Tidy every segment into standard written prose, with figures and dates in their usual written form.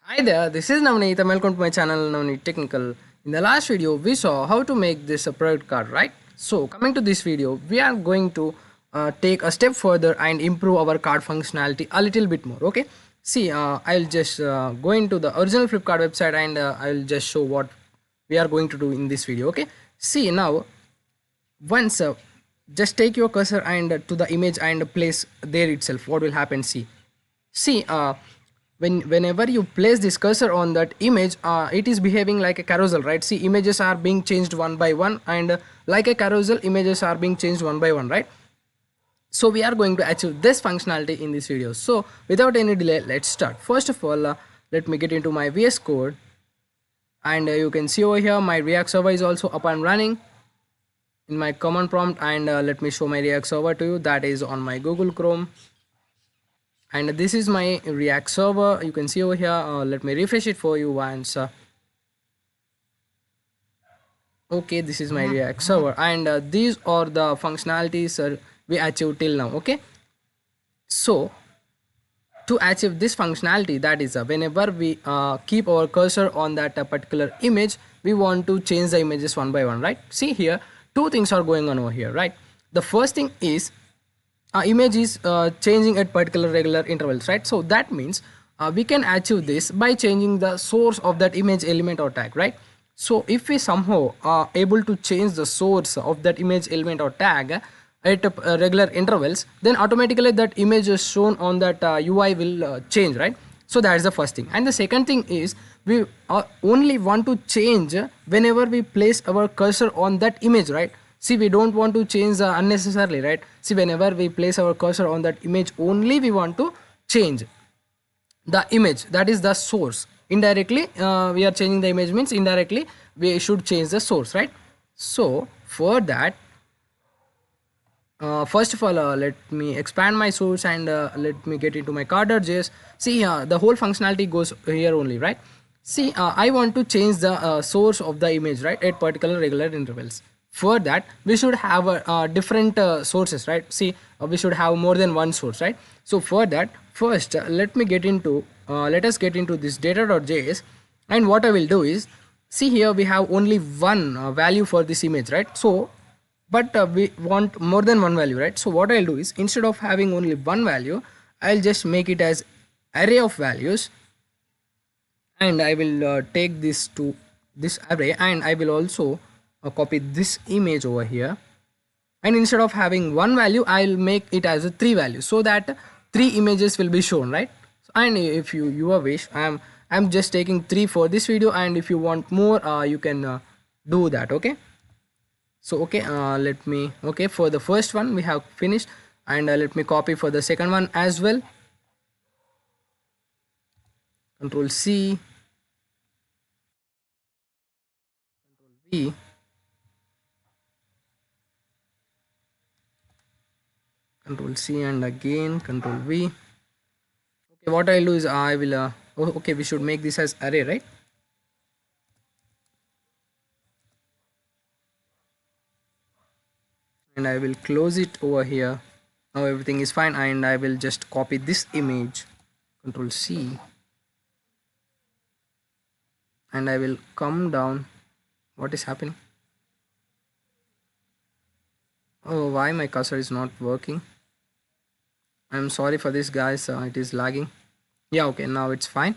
Hi there, this is Navneet and welcome to my channel Navneet Technical. In the last video, we saw how to make this a product card, right? So coming to this video, we are going to take a step further and improve our card functionality a little bit more, okay? See, I'll just go into the original Flipkart website and I'll just show what we are going to do in this video, okay? See, now, once just take your cursor and to the image and place there itself, what will happen, see whenever you place this cursor on that image, it is behaving like a carousel, right? See, images are being changed one by one, and like a carousel, images are being changed one by one, right? So we are going to achieve this functionality in this video. So without any delay, let's start. First of all, let me get into my VS Code, and you can see over here my React server is also up and running in my command prompt. And let me show my React server to you. That is on my Google Chrome, and this is my React server. You can see over here. Let me refresh it for you once. Okay, this is my React server, and these are the functionalities we achieved till now. Okay, so to achieve this functionality, that is whenever we keep our cursor on that particular image, we want to change the images one by one, right? See here, two things are going on over here, right? The first thing is image is changing at particular regular intervals, right? So that means we can achieve this by changing the source of that image element or tag, right? So if we somehow are able to change the source of that image element or tag at regular intervals, then automatically that image is shown on that UI will change, right? So that is the first thing. And the second thing is we only want to change whenever we place our cursor on that image, right? See, we don't want to change unnecessarily, right? See, whenever we place our cursor on that image, only we want to change the image, that is the source. Indirectly we are changing the image, means indirectly we should change the source, right? So for that, first of all, let me expand my source and let me get into my card.js. See, the whole functionality goes here only, right? See, I want to change the source of the image, right, at particular regular intervals. For that, we should have different sources, right? See, we should have more than one source, right? So for that, first let us get into this data.js, and what I will do is, see here we have only one value for this image, right? So but we want more than one value, right? So what I'll do is, instead of having only one value, I'll just make it as array of values, and I will take this to this array, and I will also copy this image over here, and instead of having one value, I'll make it as a three values, so that three images will be shown, right? And if you wish, I'm just taking three for this video, and if you want more, you can do that, okay? So okay, let me, okay, for the first one we have finished, and let me copy for the second one as well. Control C, V, Control C, and again Control V. Okay, what I'll do is I will okay, we should make this as array, right? And I will close it over here. Now everything is fine, and I will just copy this image, Control C, and I will come down. What is happening? Oh, why my cursor is not working? I'm sorry for this, guys. It is lagging. Yeah, okay, now it's fine.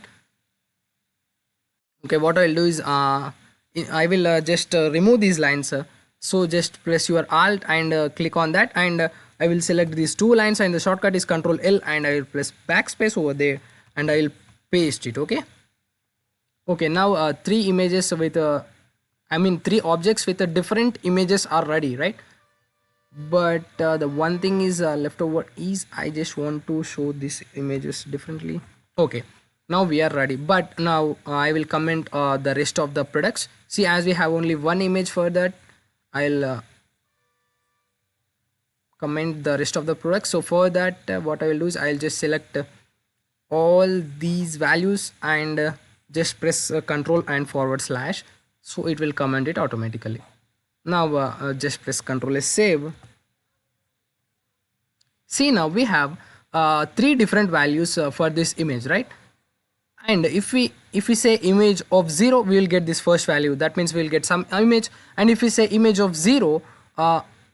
Okay, what I'll do is I will just remove these lines. So just press your alt and click on that, and I will select these two lines, and the shortcut is Control L, and I will press backspace over there, and I will paste it. Okay, okay, now three images with three objects with different images are ready, right? But the one thing is left over is, I just want to show these images differently. Okay, now we are ready, but now I will comment the rest of the products. See, as we have only one image for that, I'll comment the rest of the products. So for that, what I will do is, I'll just select all these values, and just press control and forward slash, so it will comment it automatically. Now just press control S, save. See, now we have three different values for this image, right? And if we say image of 0, we will get this first value. That means we will get some image. And if we say image of 0,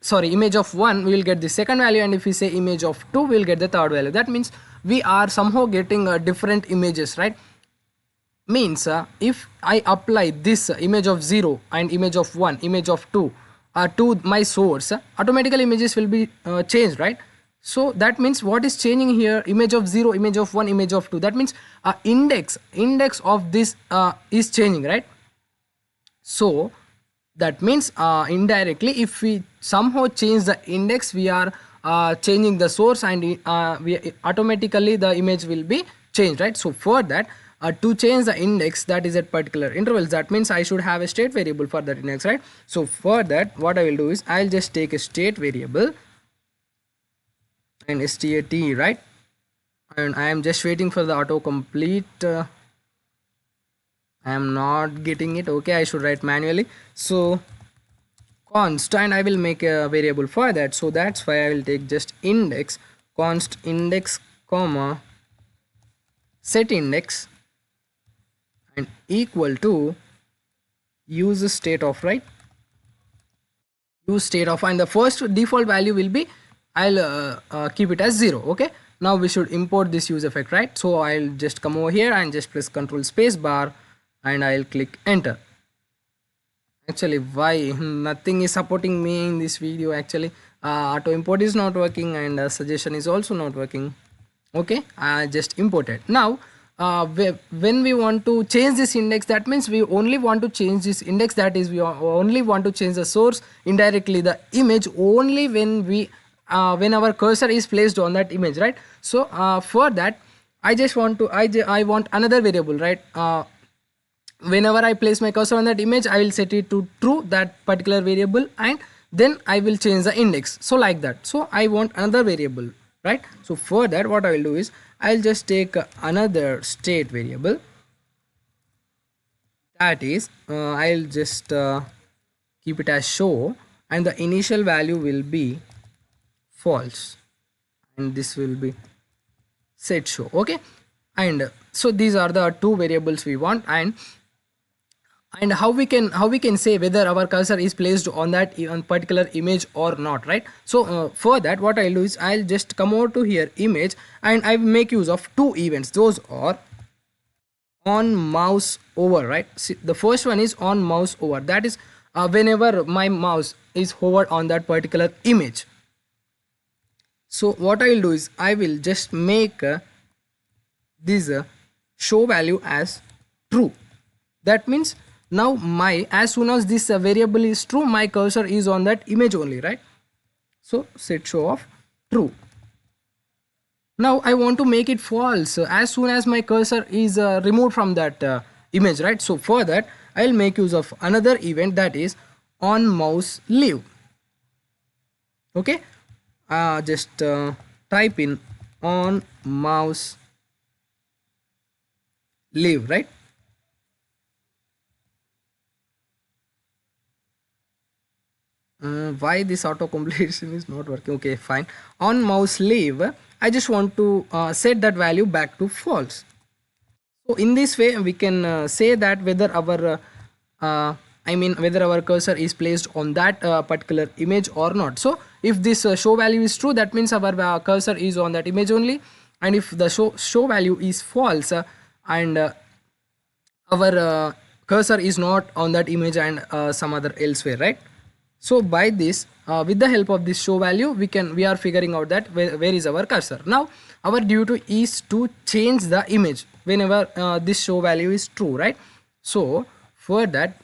sorry, image of 1, we will get the second value. And if we say image of 2, we will get the third value. That means we are somehow getting different images, right? Means if I apply this image of 0 and image of 1, image of 2 to my source, automatically images will be changed, right? So that means what is changing here? Image of 0, image of 1, image of 2. That means index of this is changing, right? So that means indirectly, if we somehow change the index, we are changing the source, and we automatically the image will be changed, right? So for that, to change the index that is at particular intervals, that means I should have a state variable for that index, right? So for that, what I will do is I'll just take a state variable and stat, right? And I am just waiting for the autocomplete. I am not getting it. Okay, I should write manually. So const, and I will make a variable for that. So that's why I will take just index, const index comma set index, and equal to use state of, right? Use state of, and the first default value will be, I'll keep it as 0. Okay, now we should import this use effect, right? So I'll just come over here and just press Control space bar, and I'll click enter. Actually, why nothing is supporting me in this video? Actually, auto import is not working, and suggestion is also not working. Okay, I just imported. Now when we want to change this index, that means we only want to change this index, that is we only want to change the source, indirectly the image, only when we when our cursor is placed on that image, right? So for that, I just want to I want another variable, right? Whenever I place my cursor on that image, I will set it to true, that particular variable, and then I will change the index. So like that. So I want another variable, right? So for that, what I will do is I'll just take another state variable, that is I'll just keep it as show, and the initial value will be false, and this will be set show. Okay, and so these are the two variables we want. And how we can say whether our cursor is placed on that on particular image or not, right? So for that, what I'll do is I'll just come over to here, image, and I make use of two events. Those are on mouse over, right? See, the first one is on mouse over, that is whenever my mouse is hovered on that particular image. So what I will do is I will just make this show value as true. That means now as soon as this variable is true, my cursor is on that image only, right? So set show of true. Now I want to make it false as soon as my cursor is removed from that image, right? So for that, I'll make use of another event, that is on mouse leave. Okay, just type in on mouse leave, right? Why this auto completion is not working? Okay, fine. On mouse leave, I just want to set that value back to false. So in this way, we can say that whether our whether our cursor is placed on that particular image or not. So if this show value is true, that means our cursor is on that image only, and if the show value is false and our cursor is not on that image and some other elsewhere, right? So by this, with the help of this show value, we are figuring out that where is our cursor. Now our duty is to change the image whenever this show value is true, right? So for that,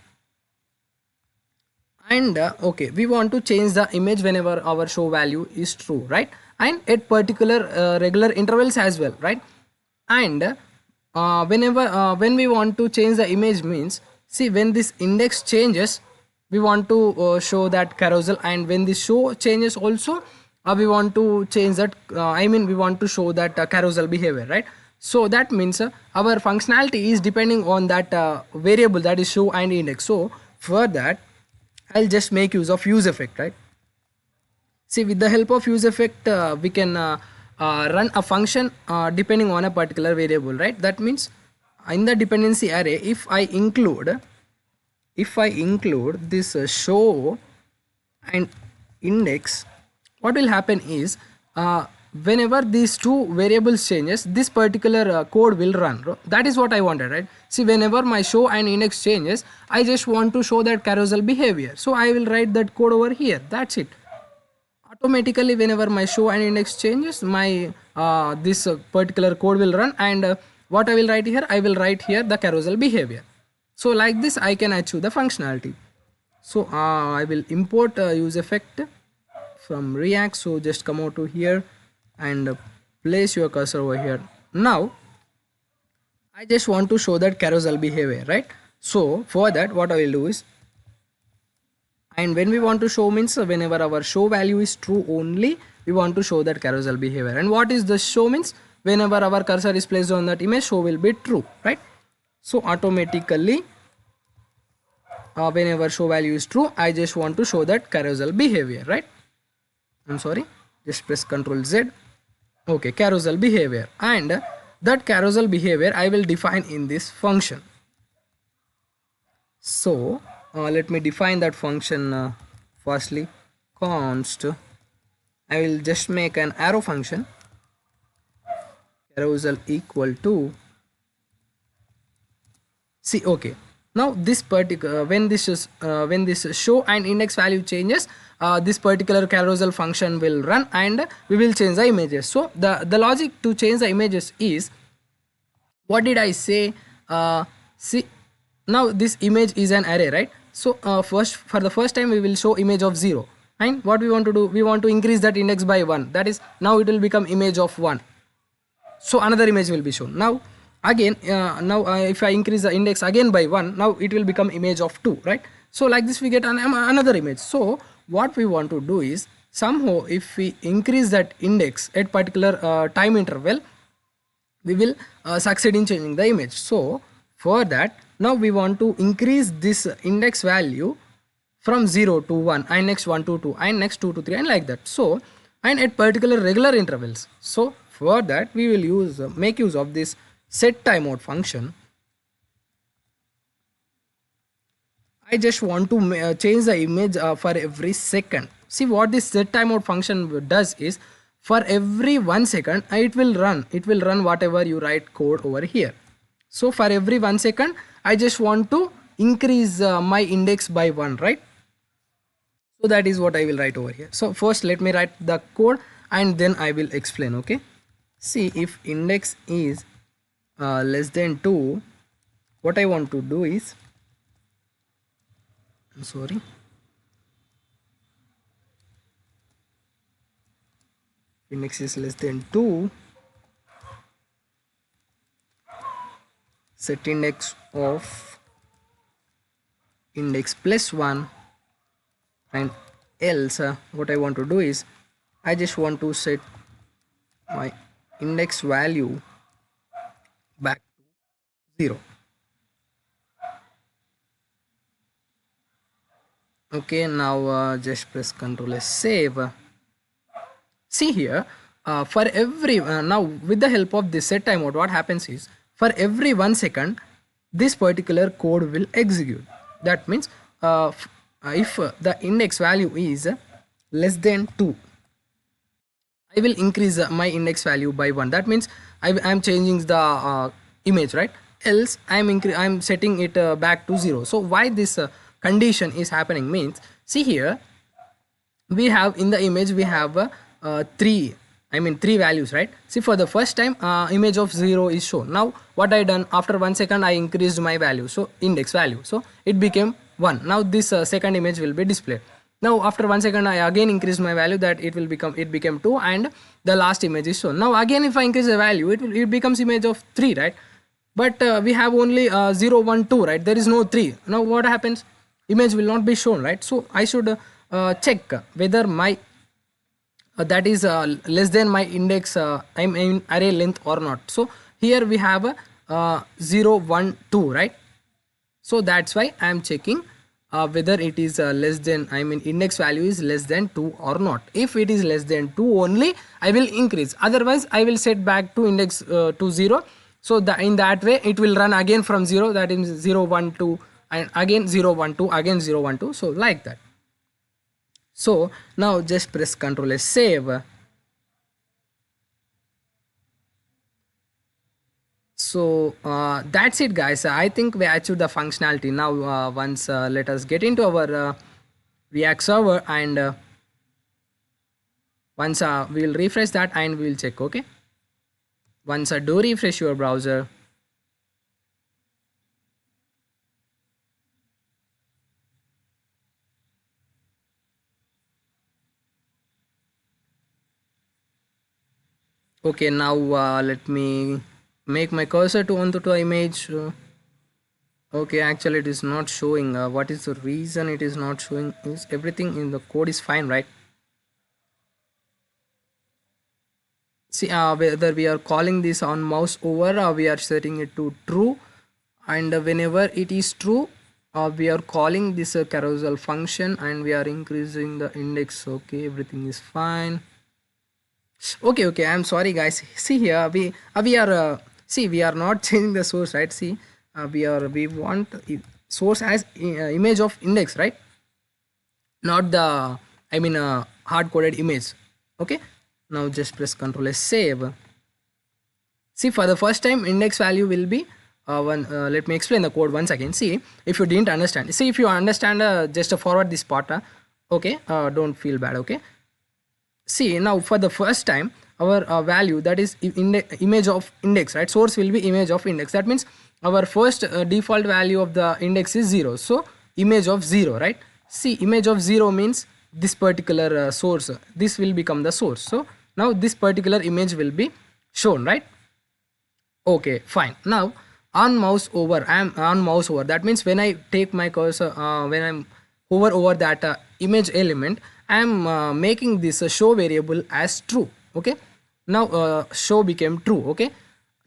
and okay, we want to change the image whenever our show value is true, right? And at particular regular intervals as well, right? And when we want to change the image, means see, when this index changes, we want to show that carousel, and when this show changes also, we want to change that we want to show that carousel behavior, right? So that means our functionality is depending on that variable, that is show and index. So for that, I'll just make use of use effect, right? See, with the help of use effect, we can run a function depending on a particular variable, right? That means in the dependency array, if I include this show and index, what will happen is whenever these two variables changes, this particular code will run. That is what I wanted, right? See, whenever my show and index changes, I just want to show that carousel behavior, so I will write that code over here. That's it. Automatically, whenever my show and index changes, my this particular code will run, and what I will write here, I will write here the carousel behavior. So like this I can achieve the functionality. So I will import use effect from React. So just come out to here and place your cursor over here. Now I just want to show that carousel behavior, right? So for that, what I will do is, and when we want to show means whenever our show value is true only, we want to show that carousel behavior. And what is the show means? Whenever our cursor is placed on that image, show will be true, right? So automatically whenever show value is true, I just want to show that carousel behavior, right? I'm sorry, just press Ctrl Z. Okay, carousel behavior, and that carousel behavior I will define in this function. So let me define that function firstly. Const, I will just make an arrow function, carousel equal to, see, okay, now this particular when this show and index value changes, this particular carousel function will run and we will change the images. So the logic to change the images is, what did I say? See, now this image is an array, right? So first, for the first time we will show image of 0, and what we want to do, we want to increase that index by 1, that is, now it will become image of 1, so another image will be shown. Now again, if I increase the index again by 1, now it will become image of 2, right? So like this we get another image. So what we want to do is, somehow if we increase that index at particular time interval, we will succeed in changing the image. So for that, now we want to increase this index value from 0 to 1, and next 1 to 2, and next 2 to 3, and like that. So, and at particular regular intervals. So for that we will use make use of this set timeout function. I just want to change the image for every second. See, what this set timeout function does is, for every 1 second it will run whatever you write code over here. So for every 1 second I just want to increase my index by 1, right? So that is what I will write over here. So first let me write the code and then I will explain. Okay, see, if index is less than 2, what I want to do is, I'm sorry, index is less than 2, set index of index plus 1, and else what I want to do is, I just want to set my index value back to 0. Okay, now just press Ctrl S, save. See here, for every now with the help of this set timeout, what happens is, for every 1 second this particular code will execute. That means if the index value is less than 2, I will increase my index value by 1. That means I am changing the image, right? Else I'm setting it back to 0. So why this condition is happening means, see here, we have in the image we have three values, right? See, for the first time image of 0 is shown. Now what I done, after 1 second I increased my value, so index value, so it became 1. Now this second image will be displayed. Now after 1 second I again increased my value, that it became 2, and the last image is shown. Now again if I increase the value, it becomes image of 3, right? But we have only 0, 1, 2, right? There is no 3. Now what happens? Image will not be shown, right? So I should check whether my that is less than my index array length or not. So here we have 0, 1, 2, right? So that's why I am checking whether it is less than, index value is less than 2 or not. If it is less than 2 only, I will increase, otherwise I will set back to index to 0. So in that way it will run again from 0, that is 0 1 2, and again 0 1 2, again 0 1 2, so like that. So now just press Ctrl S, save. So that's it guys, I think we achieved the functionality. Now once let us get into our React server, and once we'll refresh that and we'll check. Okay, once do refresh your browser. Okay, now let me make my cursor to onto the image. Okay, actually it is not showing. What is the reason it is not showing? Is everything in the code is fine, right? See, whether we are calling this on mouse over, we are setting it to true, and whenever it is true, we are calling this carousel function, and we are increasing the index. Okay, everything is fine. Okay, I'm sorry guys, see here we are see, we are not changing the source, right? See, we want source as image of index, right? Not the, I mean, hard coded image. Okay, now just press Ctrl S, save. See, for the first time index value will be one. Let me explain the code once again. See, if you didn't understand, see, if you understand, just forward this part. Okay, don't feel bad. Okay, see, now for the first time our value, that is image of index, right? Source will be image of index. That means our first default value of the index is 0, so image of 0, right? See, image of 0 means this particular source, this will become the source. So now this particular image will be shown, right? Okay, fine. Now on mouse over, I am on mouse over, that means when I take my cursor, when I'm hover over that image element, I am making this show variable as true. Okay, now show became true. Okay,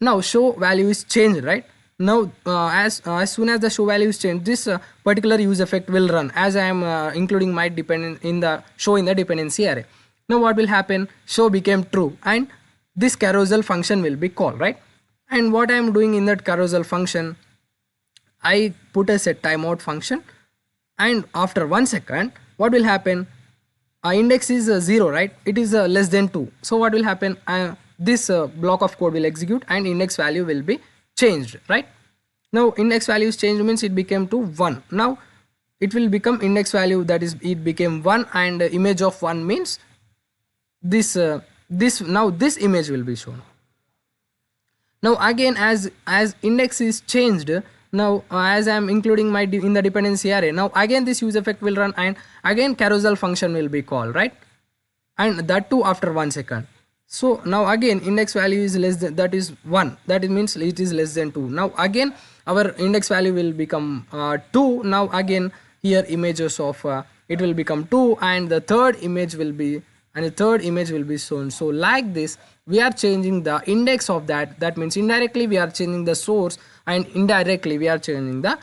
now show value is changed, right? Now as soon as the show value is changed, this particular use effect will run, as I am including my dependent in the show in the dependency array. Now what will happen? Show became true, and this carousel function will be called, right? And what I am doing in that carousel function, I put a set timeout function, and after 1 second what will happen? Index is 0, right? It is less than 2, so what will happen? This block of code will execute and index value will be changed, right? Now index value is changed means it became to 1. Now it will become index value, that is it became 1, and image of 1 means this now this image will be shown. Now again, as index is changed, now as I am including my in the dependency array, now again this use effect will run, and again carousel function will be called, right? And that too after 1 second. So now again index value is less than, that is 1, that means it is less than 2. Now again our index value will become 2. Now again here images of it will become 2, and the third image will be, and the third image will be shown. So like this we are changing the index of that. That means indirectly we are changing the source, and indirectly we are changing the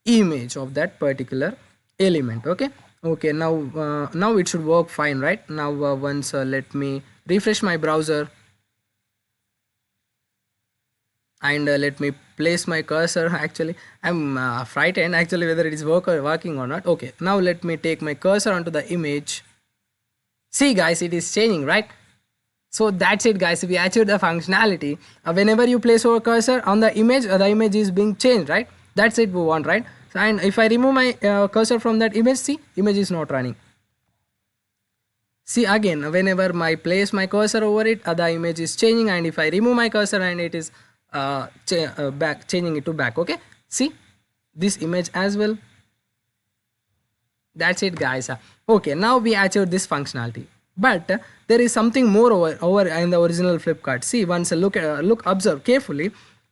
image of that particular element. Okay, now it should work fine, right? Now once let me refresh my browser, and let me place my cursor. Actually I'm frightened actually whether it is working or not. Okay, now let me take my cursor onto the image. See guys, it is changing, right? So that's it guys, we achieved the functionality. Whenever you place your cursor on the image is being changed, right? That's it we want, right? And if I remove my cursor from that image, see, image is not running. See, again whenever I place my cursor over it, the image is changing, and if I remove my cursor, and it is back, changing it to back. Okay, see this image as well. That's it guys. Okay, now we achieved this functionality, but there is something more over in the original Flipkart. See, once look observe carefully.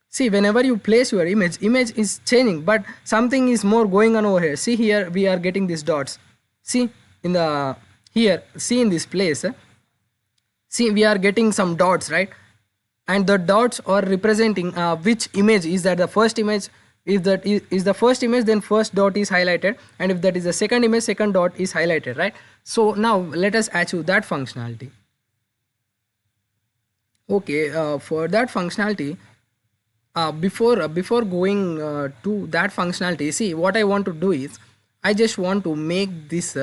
See, whenever you place your image is changing, but something is more going on over here. See, here we are getting these dots. See in the here, see in this place, see we are getting some dots, right? And the dots are representing which image is that. The first image, if that is the first image, then first dot is highlighted, and if that is the second image, second dot is highlighted, right? So now let us achieve that functionality. Okay, for that functionality Before going to that functionality, see what I want to do is I just want to make this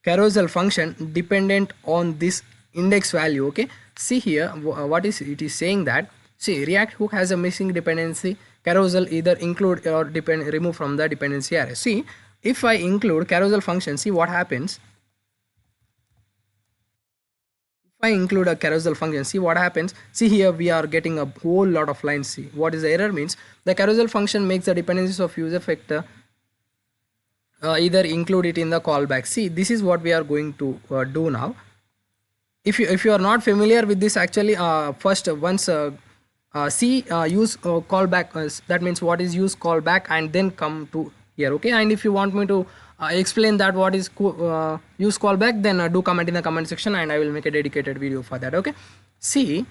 carousel function dependent on this index value. Okay, see here what is it is saying that, see, React hook has a missing dependency carousel, either include or depend remove from the dependency array. See, if I include carousel function, see what happens. If I include a carousel function, see what happens. See here we are getting a whole lot of lines. See what is the error means, the carousel function makes the dependencies of use effect either include it in the callback. See, this is what we are going to do now. If you are not familiar with this, actually first once see use callback, that means what is use callback, and then come to here. Okay, and if you want me to explain that what is use callback, then do comment in the comment section and I will make a dedicated video for that. Okay, see,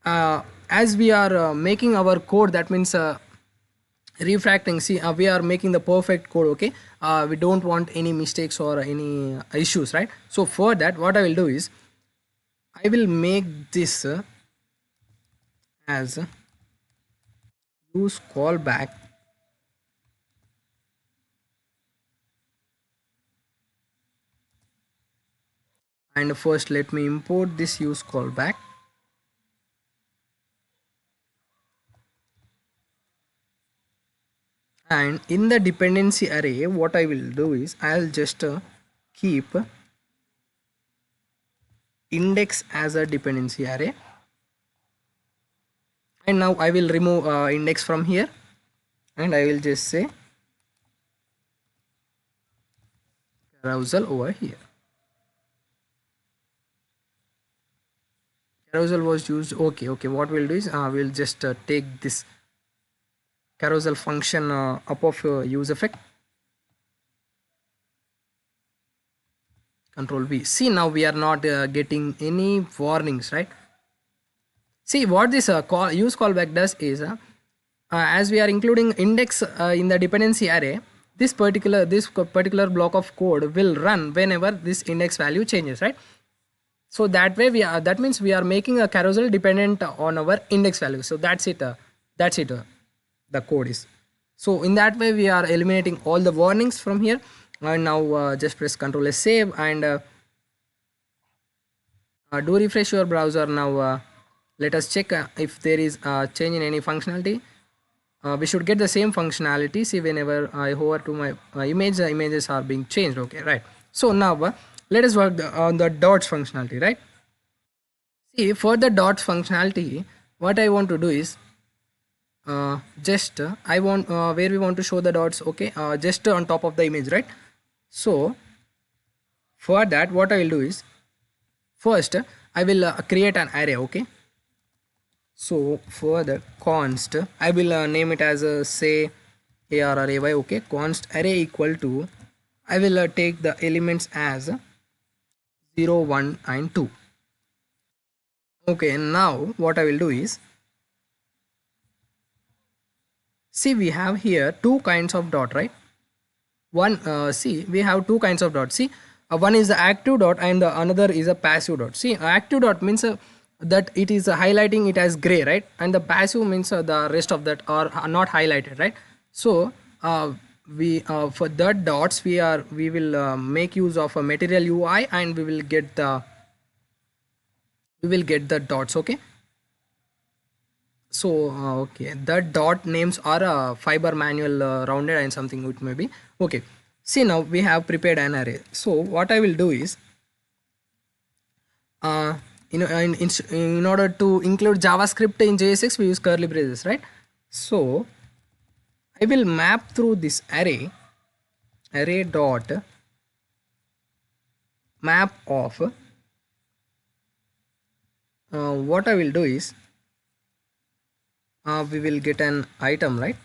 as we are making our code, that means refactoring, see we are making the perfect code. Okay, we don't want any mistakes or any issues, right? So for that, what I will do is I will make this as use callback, and first let me import this use callback. And in the dependency array, what I will do is I'll just keep index as a dependency array, and now I will remove index from here, and I will just say carousel over here. Carousel was used. Okay, what we'll do is we'll just take this carousel function up of use effect, control V. See, now we are not getting any warnings, right? See what this use callback does is as we are including index in the dependency array, this particular block of code will run whenever this index value changes, right? So that way we are, that means we are making a carousel dependent on our index value. So that's it, the code is. So in that way we are eliminating all the warnings from here. And now just press Ctrl S, save, and do refresh your browser. Now let us check if there is a change in any functionality. We should get the same functionality. See, whenever I hover to my image, the images are being changed. Okay, right? So now let us work on the dots functionality, right? See, for the dots functionality, what I want to do is just I want where we want to show the dots. Okay, just on top of the image, right? So for that, what I will do is first I will create an array. Okay, so for the const I will name it as say array. Okay, const array equal to, I will take the elements as 0, 1 and 2. Okay, now what I will do is, see we have here two kinds of dot, right? One see we have two kinds of dots. See, one is the active dot and the another is a passive dot. See, active dot means that it is highlighting it as gray, right? And the passive means the rest of that are not highlighted, right? So we for the dots we will make use of a material UI, and we will get the dots. Okay, so okay, the dot names are fiber manual rounded and something it may be. Okay, see, now we have prepared an array. So what I will do is in order to include JavaScript in JSX, we use curly braces, right? So I will map through this array dot map of what I will do is we will get an item, right?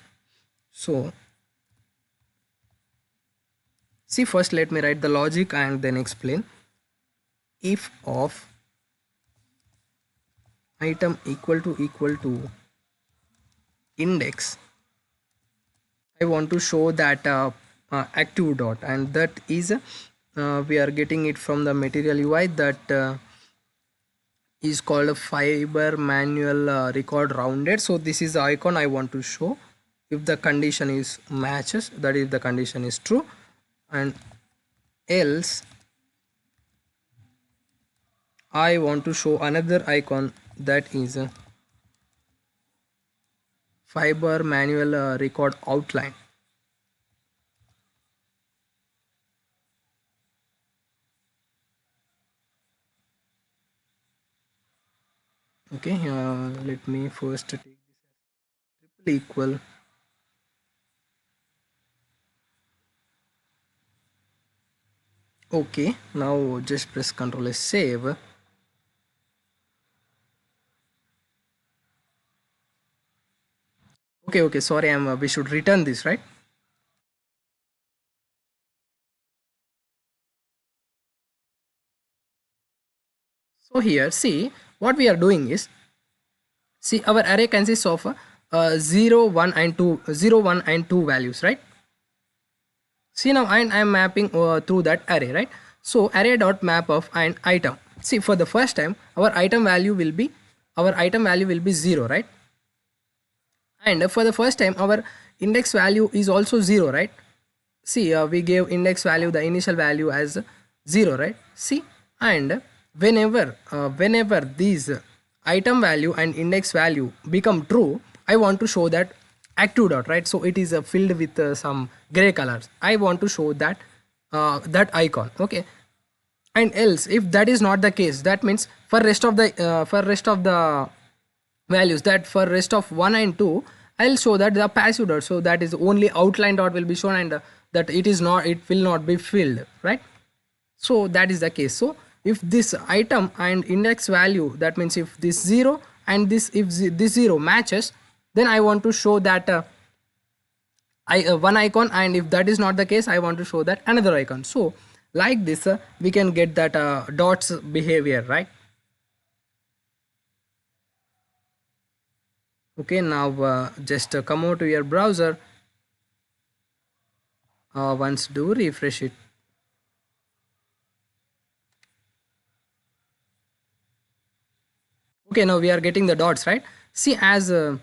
So see, first let me write the logic and then explain. If of item equal to index, I want to show that active dot, and that is we are getting it from the material UI, that is called a fiber manual record rounded. So this is the icon I want to show. If the condition is matches, that is the condition is true, and else I want to show another icon, that is a fiber manual record outline. Okay, let me first take this as triple equal. Okay, now just press Ctrl S, save. Okay, sorry, we should return this, right? So here, see, what we are doing is, see, our array consists of 0, 1 and 2, 0, 1 and 2 values, right? See, now I am mapping through that array, right? So array dot map of an item. See, for the first time, our item value will be 0, right? And for the first time, our index value is also 0, right? See, we gave index value, the initial value, as 0, right? See, and whenever these item value and index value become true, I want to show that active dot, right? So it is filled with some gray colors. I want to show that that icon, okay? And else, if that is not the case, that means for rest of the values, that for rest of 1 and 2, I'll show that the passive dot, so that is only outline dot will be shown, and that it will not be filled, right? So that is the case. So if this item and index value, that means if this 0 and this, if this 0 matches, then I want to show that one icon, and if that is not the case, I want to show that another icon. So like this, we can get that dots behavior, right? Okay, now just come over to your browser. Once do refresh it. Okay, now we are getting the dots, right? See, as the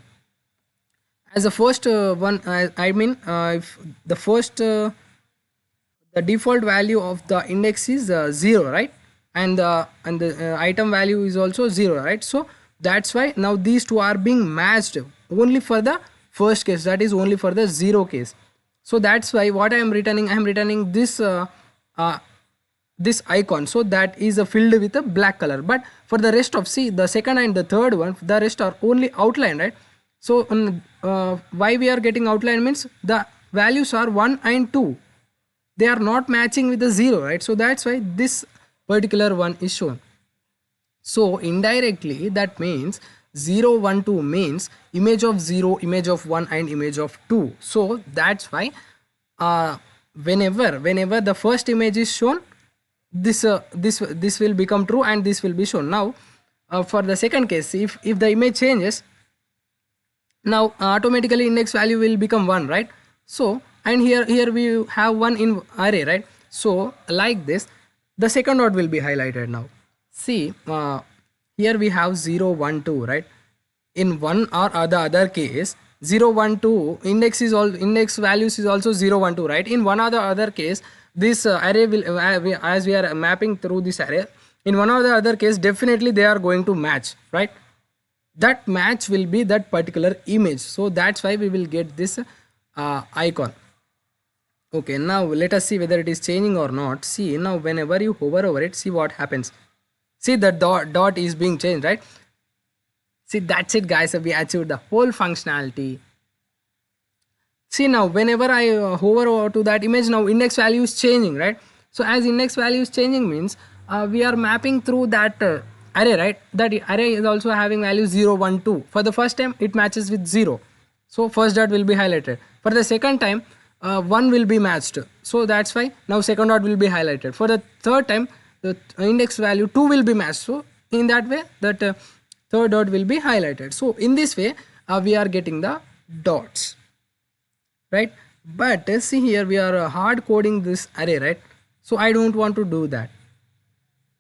first one, I mean, if the first the default value of the index is 0, right? And the item value is also 0, right? So that's why now these two are being matched only for the first case, that is only for the 0 case. So that's why what I am returning this this icon, so that is filled with a black color. But for the rest of, see, the second and the third one, the rest are only outline, right? So why we are getting outline means the values are 1 and 2, they are not matching with the 0, right? So that's why this particular one is shown. So indirectly that means 0, 1, 2 means image of 0, image of 1 and image of 2. So that's why whenever the first image is shown, this will become true and this will be shown. Now for the second case, if the image changes, now automatically index value will become 1, right? So, and here we have 1 in array, right? So like this, the second dot will be highlighted. Now see, here we have 0, 1, 2, right? In one or the other case, 0, 1, 2 index values is also 0, 1, 2, right? In one or the other case, this array will as we are mapping through this array, in one or the other case, definitely they are going to match, right? That match will be that particular image. So that's why we will get this icon. Okay, now let us see whether it is changing or not. See, now whenever you hover over it, see what happens. See, the dot is being changed, right? See, that's it, guys. We achieved the whole functionality. See, now whenever I hover over to that image, now index value is changing, right? So as index value is changing means we are mapping through that array, right? That array is also having value 0, 1, 2. For the first time, it matches with 0, so first dot will be highlighted. For the second time, 1 will be matched, so that's why now second dot will be highlighted. For the third time, the index value 2 will be matched, so in that way that third dot will be highlighted. So in this way we are getting the dots, right? But see, here we are hard coding this array, right? So I don't want to do that.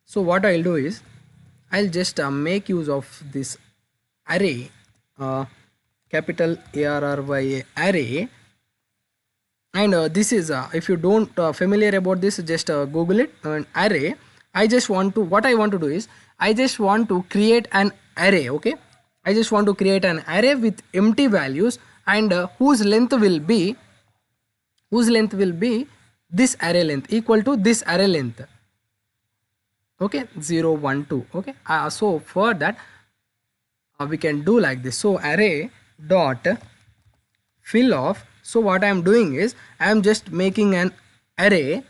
So what I'll do is, I'll just make use of this array, capital ARRY array. And this is if you don't familiar about this, just google it. An array, I just want to, what I want to do is I just want to create an array. Okay, I just want to create an array with empty values, and whose length will be this array length equal to this array length. Okay, 0 1 2. Okay, so for that we can do like this. So array dot fill of, so what I am doing is I am just making an array,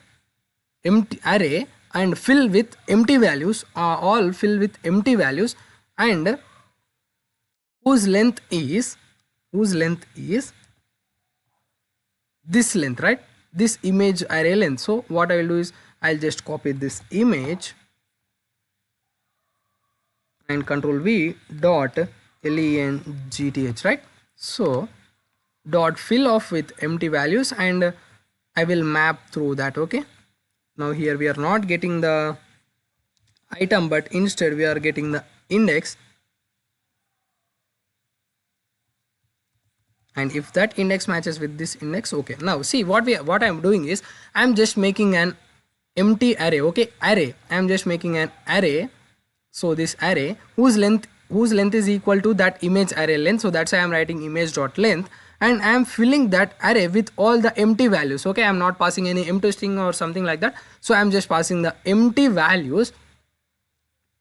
empty array, and fill with empty values, all fill with empty values, and whose length is this length, right? This image array length. So what I will do is I'll just copy this image and control V dot length, right? So dot fill off with empty values, and I will map through that. Okay, now here we are not getting the item, but instead we are getting the index, and if that index matches with this index, okay. Now see what I am doing is I am just making an empty array. Okay, array, I am just making an array. So this array whose length is equal to that image array length, so that's why I am writing image dot length, and I am filling that array with all the empty values. Okay, I am not passing any empty string or something like that, so I am just passing the empty values.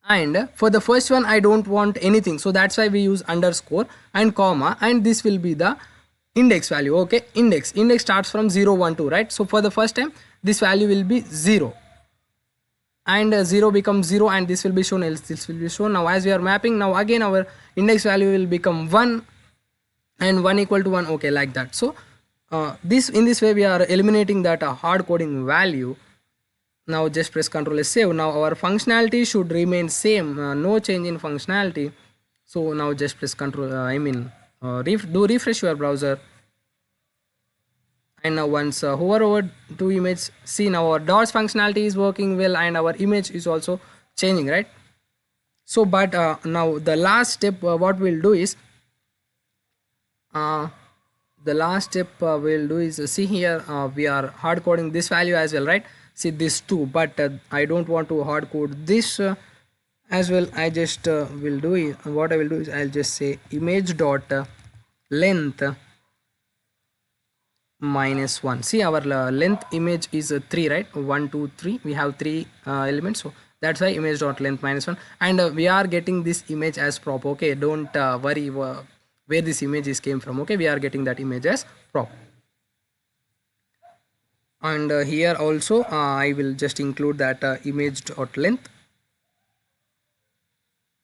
And for the first one I don't want anything, so that's why we use underscore and comma, and this will be the index value. Okay, index starts from 0 1 2, right? So for the first time this value will be 0, and 0 becomes 0, and this will be shown, else this will be shown. Now as we are mapping, now again our index value will become 1, and 1 equal to 1. Okay, like that. So in this way we are eliminating that hard coding value. Now just press Ctrl S, save. Now our functionality should remain same, no change in functionality. So now just press Ctrl do refresh your browser, and now once hover over to image, see now our dots functionality is working well, and our image is also changing, right? So but now the last step, what we'll do is see here, we are hard coding this value as well, right? See this too, but I don't want to hard code this as well. I just will do it. What I will do is I'll just say image dot length -1. See our length image is 3, right? 1 2 3, we have 3 elements, so that's why image dot length -1, and we are getting this image as prop. Okay, don't worry where this image is came from. Okay, we are getting that image as prop. And here also I will just include that image dot length,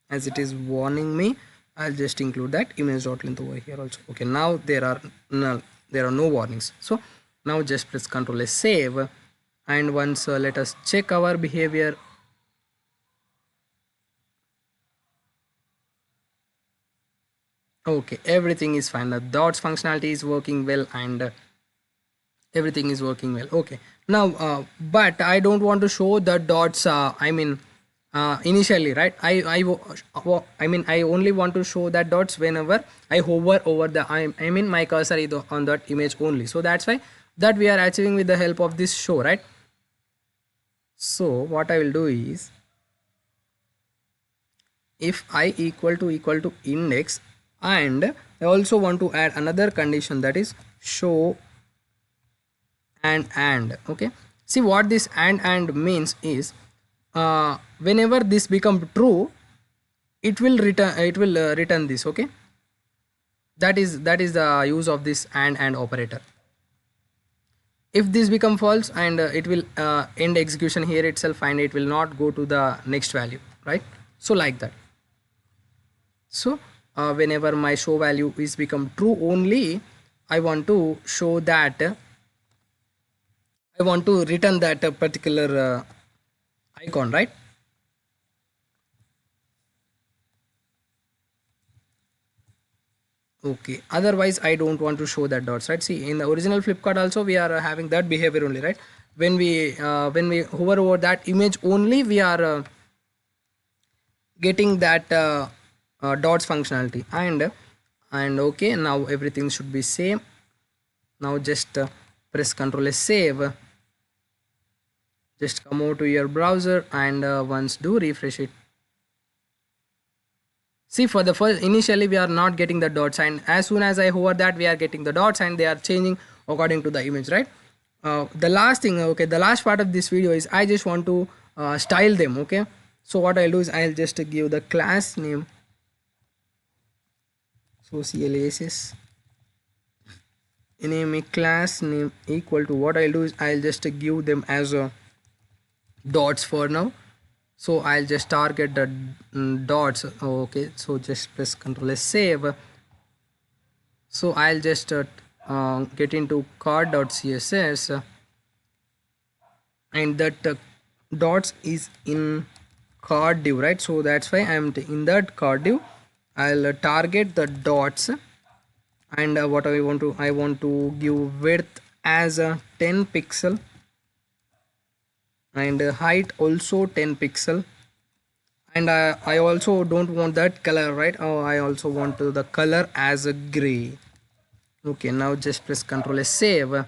as it is warning me. I'll just include that image dot length over here also. Okay, now there are no warnings. So now just press Ctrl S, save, and once let us check our behavior. Okay, everything is fine. The dots functionality is working well, and everything is working well. Okay, now but I don't want to show the dots initially, right? I only want to show that dots whenever I hover over the my cursor is on that image only. So that's why that we are achieving with the help of this show, right? So what I will do is, if I equal to index, and I also want to add another condition, that is show and okay, see what this and means is whenever this become true, it will return this. Okay, that is the use of this and operator. If this become false, and it will end execution here itself, and it will not go to the next value, right? So like that. So whenever my show value is become true only, I want to show that I want to return that particular icon, right? Okay, otherwise I don't want to show that dots, right? See, in the original Flipkart also we are having that behavior only, right? When we hover over that image only, we are getting that dots functionality. And okay, now everything should be same. Now just press Ctrl S, save. Just come over to your browser and once do refresh it. See, for the first, initially we are not getting the dots, and as soon as I hover that, we are getting the dots and they are changing according to the image, right? The last thing, okay, the last part of this video is I just want to style them, okay? So what I'll do is I'll just give the class name, so CLASS, name a class name equal to, what I'll do is I'll just give them as a dots for now. So I'll just target the dots. Okay, so just press Ctrl S, save. So I'll just get into card.css, and that dots is in card div, right? So that's why I'm in that card div. I'll target the dots, and what I want to give width as a 10 pixel, and height also 10 pixel, and I also don't want that color, right? I also want the color as a gray. Okay, now just press Ctrl S, save.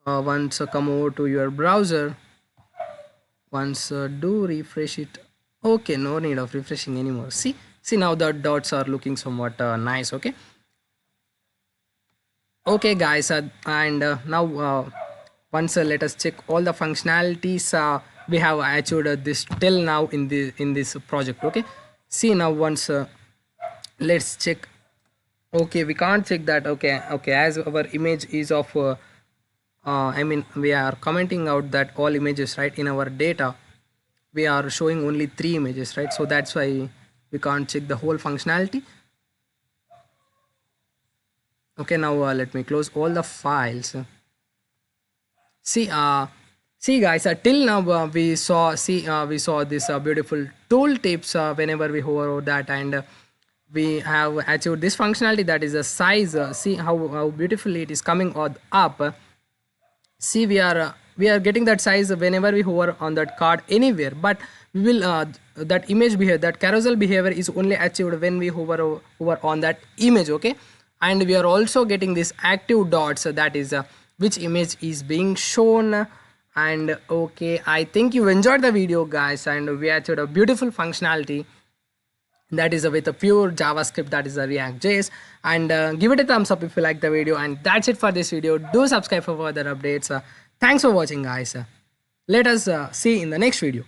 Once come over to your browser, once do refresh it. Okay, no need of refreshing anymore. See now the dots are looking somewhat nice. Okay guys, and now once let us check all the functionalities we have achieved this till now in this project. Okay, see now once let's check. Okay, we can't check that. Okay, as our image is of I mean, we are commenting out that all images, right? In our data we are showing only 3 images, right? So that's why we can't check the whole functionality. Okay, now let me close all the files. See guys, till now we saw this beautiful tool tips whenever we hover over that, and we have achieved this functionality, that is the size. See how beautifully it is coming up. See, we are getting that size whenever we hover on that card anywhere, but we will that image behavior, that carousel behavior is only achieved when we hover on that image. Okay, and we are also getting this active dots, that is which image is being shown. And okay, I think you enjoyed the video guys, and we achieved a beautiful functionality, that is with a pure JavaScript, that is a React.js. And give it a thumbs up if you like the video, and that's it for this video. Do subscribe for further updates. Thanks for watching guys. Let us see in the next video.